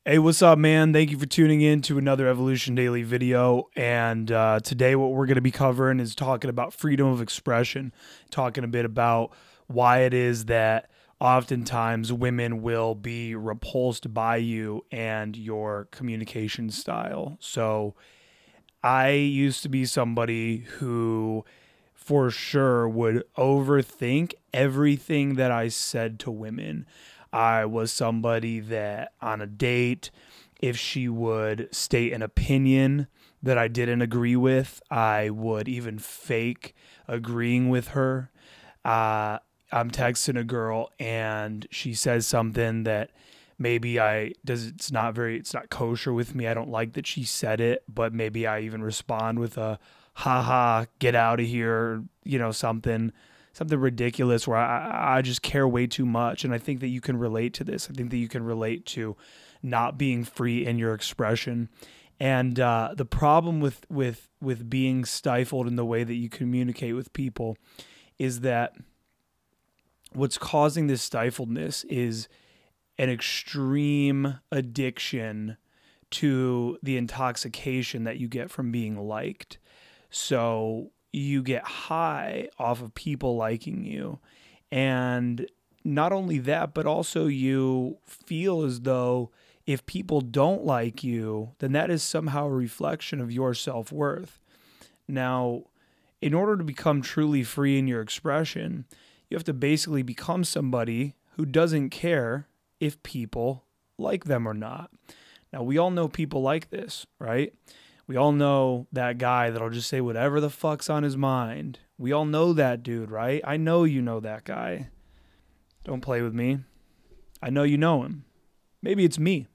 Hey, what's up, man? Thank you for tuning in to another Evolution Daily video. And today what we're going to be covering is talking about freedom of expression, talking a bit about why it is that oftentimes women will be repulsed by you and your communication style. So I used to be somebody who for sure would overthink everything that I said to women. I was somebody that on a date, if she would state an opinion that I didn't agree with, I would even fake agreeing with her. I'm texting a girl and she says something that maybe it's not kosher with me. I don't like that she said it, but maybe I even respond with a haha, get out of here, something ridiculous where I just care way too much. And I think that you can relate to this. I think that you can relate to not being free in your expression. And the problem with being stifled in the way that you communicate with people is that what's causing this stifledness is an extreme addiction to the intoxication that you get from being liked. So you get high off of people liking you. And not only that, but also you feel as though if people don't like you, then that is somehow a reflection of your self-worth. Now, in order to become truly free in your expression, you have to basically become somebody who doesn't care if people like them or not. Now, we all know people like this, right? We all know that guy that'll just say whatever the fuck's on his mind. We all know that dude, right? I know you know that guy. Don't play with me. I know you know him. Maybe it's me,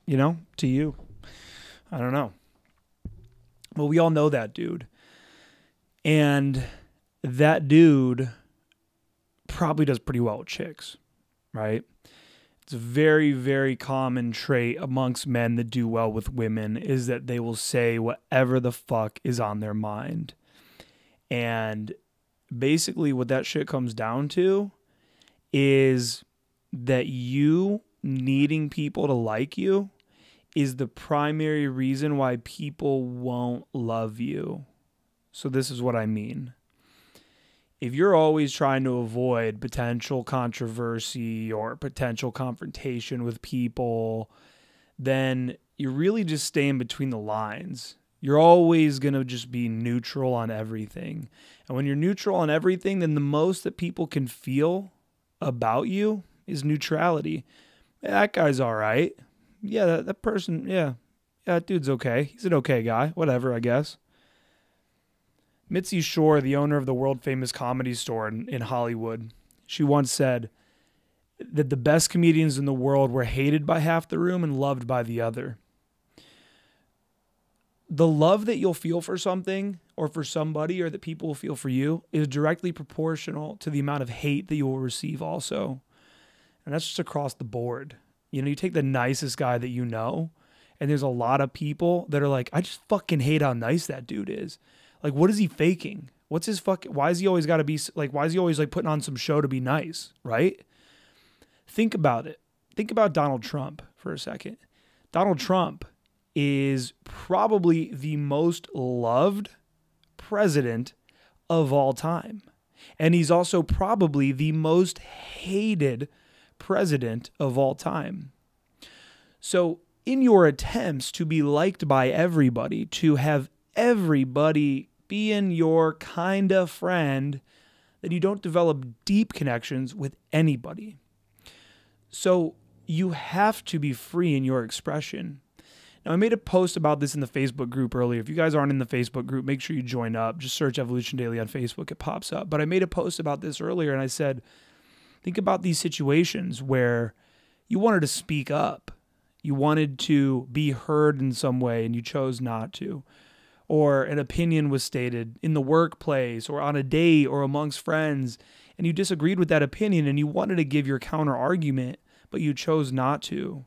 to you. I don't know. But we all know that dude. And that dude probably does pretty well with chicks, right? It's a very, very common trait amongst men that do well with women is that they will say whatever the fuck is on their mind. And basically what that shit comes down to is that you needing people to like you is the primary reason why people won't love you. So this is what I mean. If you're always trying to avoid potential controversy or potential confrontation with people, then you're really just staying between the lines. You're always going to just be neutral on everything. And when you're neutral on everything, then the most that people can feel about you is neutrality. That guy's all right. Yeah, that person, yeah, that dude's okay. He's an okay guy. Whatever, I guess. Mitzi Shore, the owner of the world-famous Comedy Store in Hollywood, she once said that the best comedians in the world were hated by half the room and loved by the other. The love that you'll feel for something or for somebody or that people will feel for you is directly proportional to the amount of hate that you will receive also. And that's just across the board. You take the nicest guy that you know, and there's a lot of people that are like, I just fucking hate how nice that dude is. Like, what is he faking? What's his why is he always got to be like, why is he always like putting on some show to be nice, right? Think about it. Think about Donald Trump for a second. Donald Trump is probably the most loved president of all time. And he's also probably the most hated president of all time. So in your attempts to be liked by everybody, to have everybody being your kind of friend, that you don't develop deep connections with anybody. So you have to be free in your expression. Now, I made a post about this in the Facebook group earlier. If you guys aren't in the Facebook group, make sure you join up. Just search Evolution Daily on Facebook. It pops up. But I made a post about this earlier, and I said, think about these situations where you wanted to speak up. You wanted to be heard in some way, and you chose not to. Or an opinion was stated in the workplace or on a date or amongst friends, and you disagreed with that opinion and you wanted to give your counter argument, but you chose not to.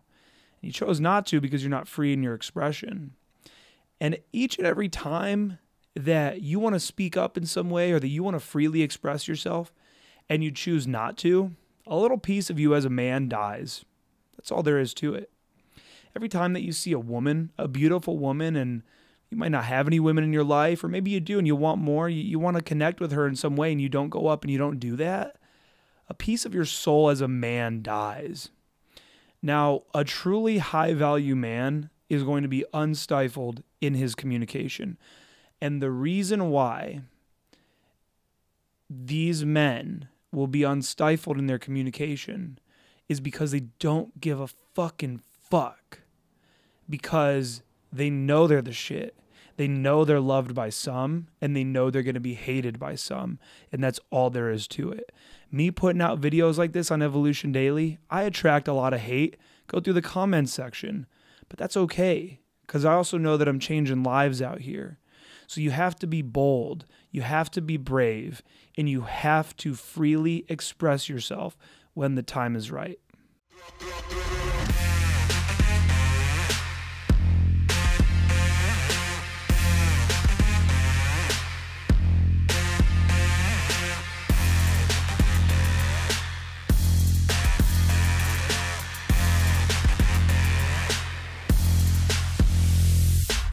And you chose not to because you're not free in your expression. And each and every time that you want to speak up in some way or that you want to freely express yourself and you choose not to, a little piece of you as a man dies. That's all there is to it. Every time that you see a woman, a beautiful woman, and you might not have any women in your life, or maybe you do and you want more, you want to connect with her in some way and you don't go up and you don't do that, a piece of your soul as a man dies. Now, a truly high-value man is going to be unstifled in his communication. And the reason why these men will be unstifled in their communication is because they don't give a fucking fuck. Because they know they're the shit. They know they're loved by some, and they know they're going to be hated by some. And that's all there is to it. Me putting out videos like this on Evolution Daily, I attract a lot of hate. Go through the comments section. But that's okay, because I also know that I'm changing lives out here. So you have to be bold, you have to be brave, and you have to freely express yourself when the time is right.